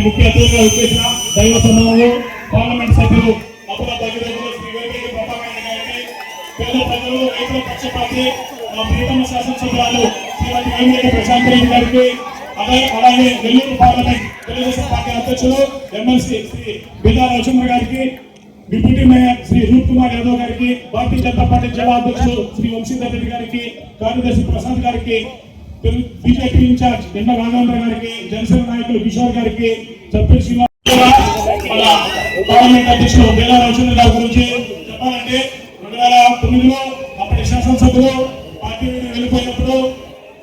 ముఖ్య అతిథిగా వచ్చేసిన దైవ సమూహంలో పార్లమెంట్ సభ్యులు అప్పుల భగీరథులు శ్రీ వేమిరెడ్డి ప్రభాకర్ గారికి, పేద ప్రజలు రైతుల పక్షపాతి ప్రీతమ శాసనసభ్యులు శ్రీమతి వేమిరెడ్డి ప్రశాంత్ రెడ్డి గారికి, అలాగే నెల్లూరు పార్లమెంట్ తెలుగుదేశం పార్టీ అధ్యక్షులు ఎమ్మెల్సీ శ్రీ బిదా రవిచంద్ర గారికి, డిప్యూటీ మేయర్ శ్రీ రూప్ కుమార్ యాదవ్ గారికి, భారతీయ జనతా పార్టీ జిల్లా అధ్యక్షులు శ్రీ వంశీధర్ రెడ్డి గారికి, కార్యదర్శి ప్రసాద్ గారికి, బీజేపీ ఇన్ఛార్జ్ నిన్న రాఘవేంద్ర గారికి, జనసేన నాయకులు కిషోర్ గారికి, సభ్యులు శ్రీనివాస్ పార్లమెంట్ అధ్యక్షులు బిదా రవిచంద్ర గారి గురించి చెప్పాలంటే 2009లో అప్పటి శాసనసభ్యులు పార్టీ వెళ్ళిపోయినప్పుడు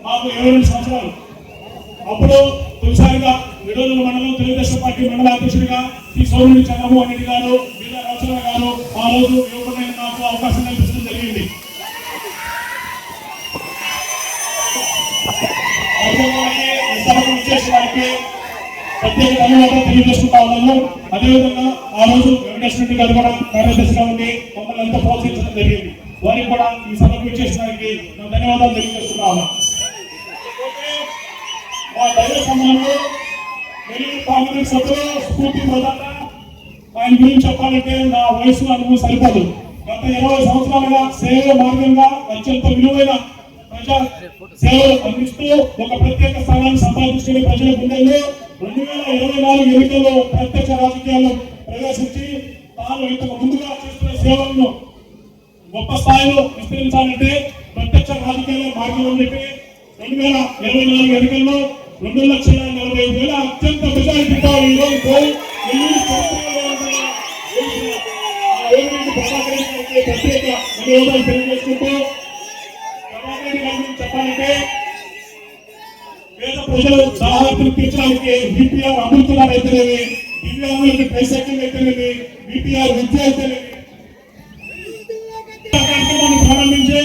మాకు 22 సంవత్సరాలు. అప్పుడు తొలిసారిగా విడోదల మండలం తెలుగుదేశం పార్టీ మండల అధ్యక్షుడిగా శ్రీ సోమిరెడ్డి చంద్రమోహన్ రెడ్డి గారు, బిదా రవిచంద్ర గారు ఆ రోజు యువకులైన నాకు అవకాశం కల్పించడం జరిగింది. వారికి ప్రత్యేక ధన్యవాదాలు తెలియజేసుకుంటా ఉన్నాము. అదేవిధంగా ఆ రోజు వెంకటేశ్వర రెడ్డి గారు కూడా కార్యదర్శిగా ఉండి మమ్మల్ని ఎంతో ప్రోత్సహించడం జరిగింది. వారికి కూడా ఈ సభకు విచ్చేసడానికి ధన్యవాదాలు తెలియజేసుకుంటా ఉన్నాం. మా దైవ సమానంలో నెల్లూరు పార్లమెంట్ సభ్యులు స్ఫూర్తి ప్రదాత. ఆయన గురించి చెప్పాలంటే నా వయసు అనుభవం సరిపోదు. గత 20 సంవత్సరాలుగా సేవ మార్గంగా అత్యంత విలువైన ప్రజా సేవలు అందిస్తూ ఒక ప్రత్యేక స్థానాన్ని సంపాదించుకునే ప్రజల గుండెల్లో 2024 ఎన్నికల్లో ప్రత్యక్ష రాజకీయాల్లో ప్రవేశించి తాను ఇంతకు ముందుగా చేస్తున్న సేవలను గొప్ప స్థాయిలో విస్తరించాలంటే ప్రత్యక్ష రాజకీయాల మార్గంలో చెప్పి 2024 ఎన్నికల్లో 2,40,45,000 అత్యంత మెజారిటీతో ఈరోజు ప్రత్యేక ధన్యవాదాలు తెలియజేసుకుంటూ చెప్పాలంటే పేద ప్రజలు దాహార్తులు తీర్చడానికి బీపీఆర్ అమృతున్నారు అయితేనేవి, దివ్యాంగులకి ట్రైసైకిల్ అయితేనేవి, బీపీఆర్ విద్య అయితేనేవి ప్రారంభించి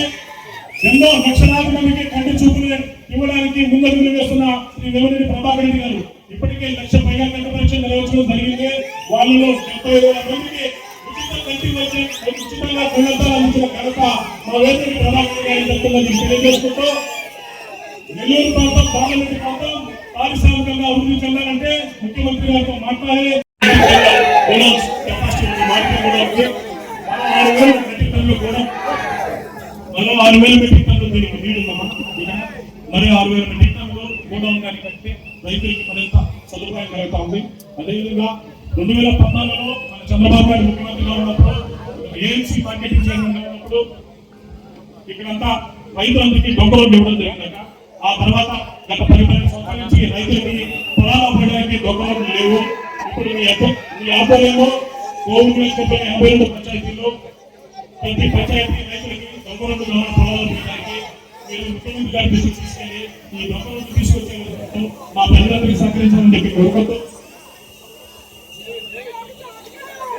ఎన్నో లక్షలాది మందికి కంటి చూపులు ఇవ్వడానికి ముందడుగులు వేస్తున్న శ్రీ వేమిరెడ్డి ప్రభాకర్ రెడ్డి గారు ఇప్పటికే 1,00,000 పైగా కంటి పరీక్షలు నిర్వహించడం జరిగింది. వాళ్ళలో 70,000 మందికి ఉచితంగా గుణంతాలు అందించిన ఘనత మా వేమిరెడ్డి ప్రభాకర్ గారి దక్కుతుందని తెలియజేసుకుంటూ నెల్లూరు ప్రాంతం పార్లమెంట్ ప్రాంతం పారిశ్రామికంగా అభివృద్ధి చెందాలంటే ముఖ్యమంత్రి గారితో మాట్లాడి 6,000 మెట్రిక్ టన్నులు దీనికి నీడుందమ్మా. మరి 6,000 మెట్రిక్ టన్నులు గోడౌన్ కానీ కడితే రైతులకి మరింత సదుపాయం కలుగుతా ఉంది. అదేవిధంగా 2014లో మన చంద్రబాబు గారు ముఖ్యమంత్రిగా ఉన్నప్పుడు ఏఎంసీ మార్కెటింగ్ చైర్మన్ ఉన్నప్పుడు ఇక్కడంతా రైతులందరికీ డొంకలు ఇవ్వడం జరిగిందట. ఆ తర్వాత గత 10 సంవత్సరాల నుంచి రైతులకి పొలాలు పడడానికి డొంకలు లేవు. ఇప్పుడు మీ ఆధ్వర్యంలో కోవిడ్ 82 పంచాయతీల్లో ప్రతి పంచాయతీ రైతులకి డొంకలు పొలాలు పెట్టడానికి మీరు ముఖ్యమంత్రి గారి దృష్టికి తీసుకెళ్ళి ఈ డొంకలు తీసుకొచ్చే మా ప్రజలందరికీ సహకరించాలని చెప్పి కోరుకుంటూ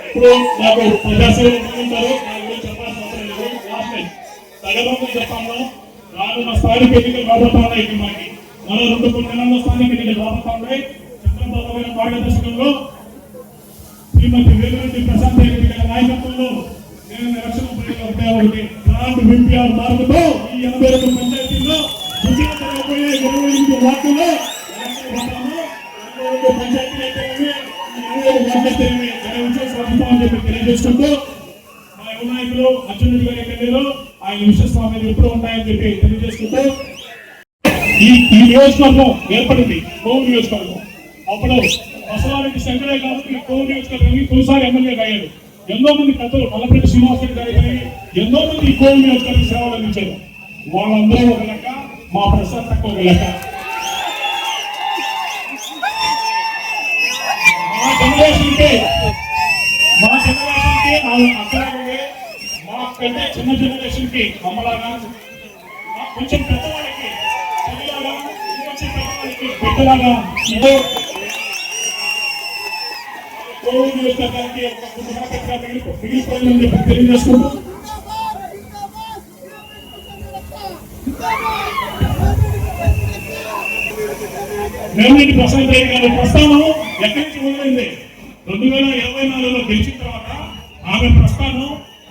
ఇప్పుడు నాకు ప్రజాసేవలు ఉంటారు. దాని గురించి చెప్పాల్సిన అవసరం లేదు. లాస్ట్ టైం తగ్గకుండా చెప్పాము. రానున్న స్థానిక ఎన్నికలు రాబోతా ఉన్నాయి. మనకి మరో 2 నెలల్లో స్థానిక ఎన్నికలు రాబోతా ఉన్నాయి. చంద్రబాబు గారి మార్గదర్శకంలో శ్రీమతి వేమిరెడ్డి ప్రశాంత్ రెడ్డి గారి నాయకత్వంలో నేను ఎలక్షన్ ఒకటి ప్లాంట్ బీపీఆర్ మార్గంలో ఈ 82 పంచాయతీల్లో విజయవంతమైపోయే 28 వార్డుల్లో పంచాయతీలు అయితే తెలియజేసుకుంటూ మా యువ నాయకులు అర్జునుడి గారి కన్నీలో ఆయన విశ్వస్వామ్యం ఎప్పుడు ఉంటాయని చెప్పి తెలియజేసుకుంటూ ఈ నియోజకవర్గం ఏర్పడింది. కోవూరు నియోజకవర్గం అప్పుడు బసవారెడ్డి శంకరయ్య గారు కోవూరు నియోజకవర్గానికి తొలిసారి ఎమ్మెల్యేగా అయ్యారు. ఎంతో మంది పెద్దలు నల్లపరెడ్డి శ్రీనివాసరెడ్డి గారి కానీ ఎంతో మంది ఈ కోవూరు నియోజకవర్గ సేవలు అందించారు. వాళ్ళందరూ ఒక లెక్క, మా ప్రశాంత్ ఒక లెక్క. మా జనరేషన్కి అక్కడే మా కంటే చిన్న జనరేషన్ కి అమ్మలాగా కొంచెం పెద్దవాళ్ళకి చెల్లిలాగా కొంచెం పెద్దవాళ్ళకి బిడ్డలాగా కోవిడ్ నియోజకవర్గానికి మిగిలిపోయిందని చెప్పి తెలియజేసుకుంటూ వేమిరెడ్డి ప్రశాంత్ రెడ్డి గారి ప్రస్థానం ఎక్కడి నుంచి మొదలైంది? 2024లో గెలిచిన తర్వాత ఆమె ప్రస్థానం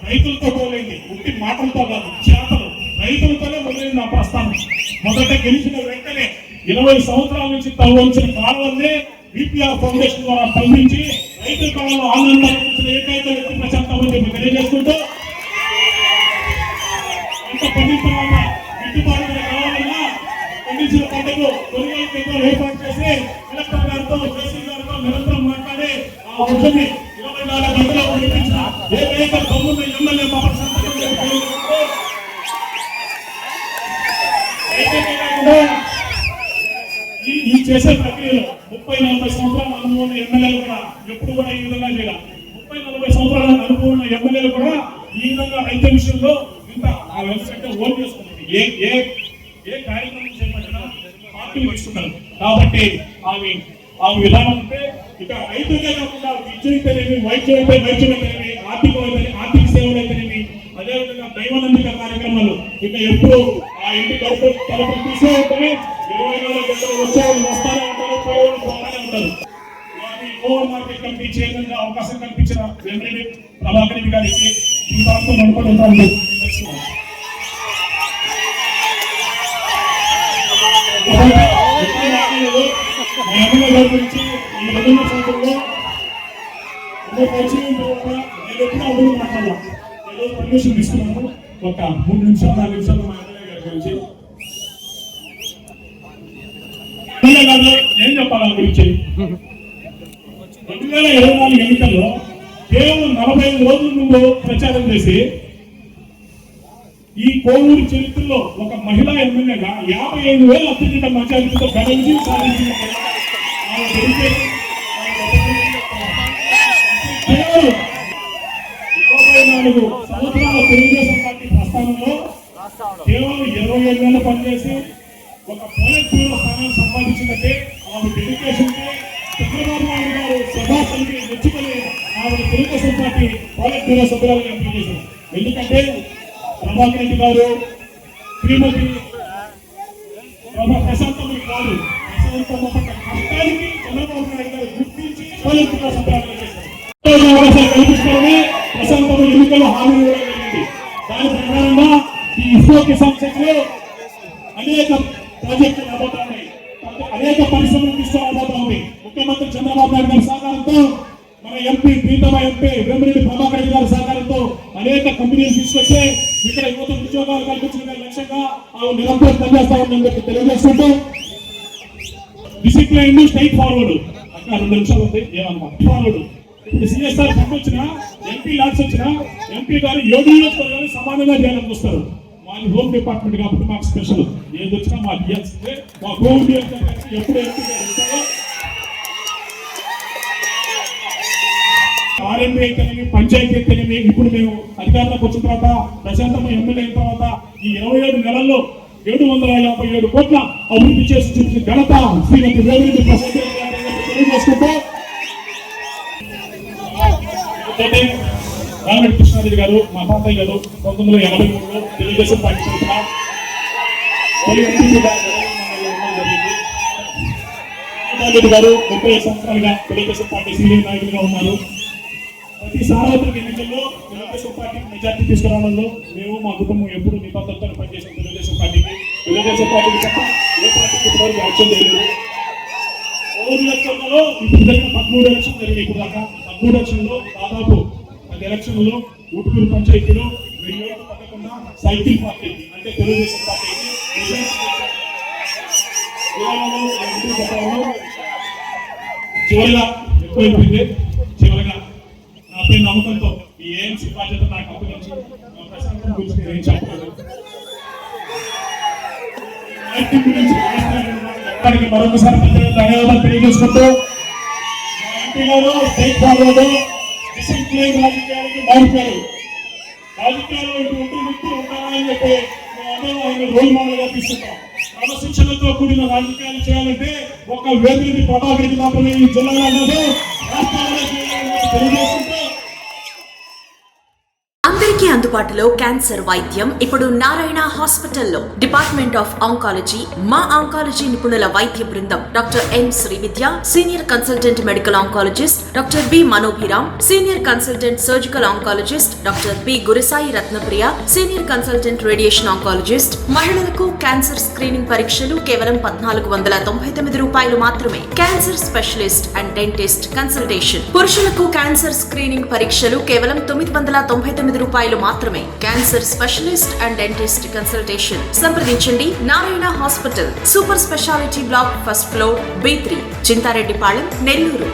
రైతులతో మొదలైంది. ఉట్టి మాటలతో కాదు, చేతలు రైతులతోనే మొదలైంది ఆ ప్రస్థానం. మొదట గెలిచిన వెంటనే 20 సంవత్సరాల నుంచి తవ్వించిన కాలువల్ని బీపీఆర్ ఫౌండేషన్ ద్వారా స్పందించి రైతుల కాలంలో ఆనందాన్ని ఏకైక వ్యక్తి ప్రశాంతం చెప్పి తెలియజేసుకుంటూ పంట పండిన తర్వాత గిట్టుబాటు కావాలన్నా పండించిన పంటకు కొనుగోలు కేంద్రాలు ఏర్పాటు చేసి కలెక్టర్ గారితో జేసీ గారితో నిరంతరం మాట్లాడి ఆ వడ్లని 24 గంటల్లో పండించిన ఏకైక దమ్మున్న ఎమ్మెల్యే మా సంతకం తెలియజేస్తూ ఈ చేసే ప్రక్రియలో 30-40 సంవత్సరాల అనుభవం ఉన్న ఎమ్మెల్యేలు కూడా ఎప్పుడు కూడా ఈ విధంగా చేయాలి. 30-40 సంవత్సరాల అనుభవం ఉన్న ఎమ్మెల్యేలు కూడా ఈ విధంగా రైతు విషయంలో ఇంత ఆ వ్యవస్థ ఓన్ చేసుకుంటుంది. ఏ కార్యక్రమం చేపట్టినా పార్టీలు ఇస్తున్నారు. కాబట్టి ఆమె విధానం అంటే ఇక రైతులకే కాకుండా విద్య అయితేనేమి, వైద్యం అయితేనేమి, ఆర్థిక సేవలు అయితేనేమి, అదేవిధంగా దైవనందిక కార్యక్రమాలు ఇక ఎప్పుడు ఆ ఇంటి తలుపులు తీసే ఉంటాయి. 24 గంటలు వచ్చేవాళ్ళు వస్తానే ఉంటారు, పోయేవాళ్ళు పోతానే ఉంటారు. ఓవర్ మార్కెట్ కమిటీ చైర్మన్ గా అవకాశం కల్పించిన వెంకటరెడ్డి ప్రభాకర్ రెడ్డి గారికి ఈ ప్రాంతం నడుపుకుంటూ గురించి ఈ 2 సంవత్సరంలో పరిచయం తర్వాత నేను ఎప్పుడు అడుగు మాట్లాడాను. ఈరోజు పర్మిషన్ తీసుకున్నాను. ఒక 3 నిమిషాలు 4 నిమిషాలు మా ఎమ్మెల్యే గారి గురించి ఏం చెప్పాలి గురించి. 2024 ఎన్నికల్లో కేవలం 45 రోజుల ముందు ప్రచారం చేసి ఈ కోవూరు చరిత్రలో ఒక మహిళా ఎమ్మెల్యేగా 55,000 అత్యధిక మెజారిటీతో ఘన విజయం సాధించిన 24 సంవత్సరాల తెలుగుదేశం పార్టీ ప్రస్థానంలో కేవలం 27 నెలలు పనిచేసి ఒక పోలిట్ బ్యూరో స్థానాన్ని సంపాదించిందంటే ఆమె డెడికేషన్ చంద్రబాబు నాయుడు గారు సభాపతిని మెచ్చుకొని ఆవిడ తెలుగుదేశం పార్టీ పోలిట్ బ్యూరో సభ్యులుగా ఎంపిక చేశారు. ఎందుకంటే ప్రభాకర్ రెడ్డి గారు శ్రీమతి ప్రశాంతమని కాదు, ప్రశాంతమ్మ పట్ల కష్టానికి చంద్రబాబు నాయుడు గారు గుర్తించి పోలిట్ బ్యూరో సభ్యులుగా చేశారు. అవకాశాలు కల్పించడమే ప్రశాంతమ్మ ఎన్నికల్లో హామీ ఇవ్వడం జరిగింది. దాని ప్రకారంగా ఈ ఇస్రో కిసాన్ శక్తిలో అనేక ప్రాజెక్టులు రాబోతా ఉన్నాయి, అనేక పరిశ్రమలు తీసుకురాబోతా ఉంది. ముఖ్యమంత్రి చంద్రబాబు నాయుడు గారి సహకారంతో, మన ఎంపీ ప్రీతమ ఎంపీ వేమిరెడ్డి ప్రభాకర్ రెడ్డి గారి సహకారంతో అనేక కంపెనీలు తీసుకొచ్చి ఇక్కడ యువత ఉద్యోగాలు కల్పించడమే లక్ష్యంగా నిరంతరం పనిచేస్తా ఉందని చెప్పి తెలియజేసుకుంటూ డిసిప్లైన్ స్ట్రైట్ ఫార్వర్డ్ అక్కడ 2 నిమిషాలు ఉంది ఏమన్నా ఫార్వర్డ్. ఇప్పుడు సిఎస్ఆర్ ఫండ్ వచ్చినా, ఎంపీ లాడ్స్ వచ్చినా ఎంపీ గారు 7 నియోజకవర్గాలు సమానంగా చేయాలని చూస్తారు. మాది హోమ్ డిపార్ట్మెంట్ కాబట్టి మాకు స్పెషల్ ఏది వచ్చినా మాకు ఇవ్వాల్సిందే. మా హోమ్ నియోజకవర్గానికి ఎప్పుడు ఎంపీ గారు ఇస్తారో ఆర్ఎంపీ అయితేనేమి, పంచాయతీ అయితేనేమి, ఇప్పుడు మేము అధికారంలోకి వచ్చిన తర్వాత ప్రశాంతమ్మ ఎమ్మెల్యే అయిన తర్వాత ఈ 27 నెలల్లో 757 కోట్ల అభివృద్ధి చేసి చూపించిన ఘనత శ్రీమతి వేమిరెడ్డి ప్రశాంత్ తెలియజేసుకుంటూ రామిరెడ్డి కృష్ణారెడ్డి గారు మా తాతయ్య గారు 1983లో తెలుగుదేశం పార్టీ తరఫున రెడ్డి గారు 30 సంవత్సరాలుగా తెలుగుదేశం పార్టీ సీనియర్ నాయకులుగా ఉన్నారు. ప్రతి సార్వత్రిక ఎన్నికల్లో తెలుగుదేశం పార్టీ మెజార్టీ తీసుకురావడంలో మేము మా కుటుంబం ఎప్పుడు నిబద్ధతతో పనిచేసిన తెలుగుదేశం పార్టీకి తప్ప ఏ పార్టీకి ఇప్పటివరకు యాక్షన్ చేయలేదు. 4 ఎలక్షన్లలో ఇప్పుడు జరిగిన 13 ఎలక్షన్ జరిగినాయి. ఇప్పుడు దాకా 13 ఎలక్షన్లో దాదాపు 10 ఎలక్షన్లలో ఊటుకూరు పంచాయతీలో 1000 ఓట్లు పట్టకుండా సైకిల్ పార్టీ అంటే తెలుగుదేశం పార్టీకి చివరిగా ఎక్కువైపోయింది. చివరిగా నాపై నమ్మకంతో ఈ ఏఎంసీ బాధ్యత నాకు అప్పగించి ప్రశాంతం గురించి నేను చెప్పలేదు. మరొకసారి ధన్యవాదాలు తెలియజేసుకుంటూ మా ఎంపీ గారు స్టేట్ ఫార్వర్డ్ డిసిప్లైన్ రాజకీయాలకి మారిపోయారు. రాజకీయాల్లో ఇటువంటి వ్యక్తులు ఉంటారని చెప్పి మేము ఆయన రోల్ మోడల్ గా తీసుకుంటాం. క్రమశిక్షణతో కూడిన రాజకీయాలు చేయాలంటే ఒక వేదికని ప్రభాకర్ రెడ్డి మాత్రమే ఈ జిల్లాలో రాష్ట్రాల్లో తెలియజేస్తుంటే అందరికీ అందుబాటులో క్యాన్సర్ వైద్యం ఇప్పుడు నారాయణ హాస్పిటల్లో. డిపార్ట్మెంట్ ఆఫ్ ఆంకాలజీ, మా ఆంకాలజీ నిపుణుల వైద్య బృందం doctor M Srividya, senior consultant medical oncologist doctor B Manobhiram, senior consultant surgical oncologist doctor B Gurusai Ratnapriya, senior consultant radiation oncologist. మహిళలకు క్యాన్సర్ స్క్రీనింగ్ పరీక్షలు కేవలం 1499 రూపాయలు మాత్రమే. Cancer specialist and dentist consultation. పురుషులకు క్యాన్సర్ స్క్రీనింగ్ పరీక్షలు కేవలం 999 రూపాయలు మాత్రమే. Cancer specialist and dentist consultation సంప్రదించండి. Narayana hospital, super speciality block, first floor, B3, Chintareddypalem, Nellore.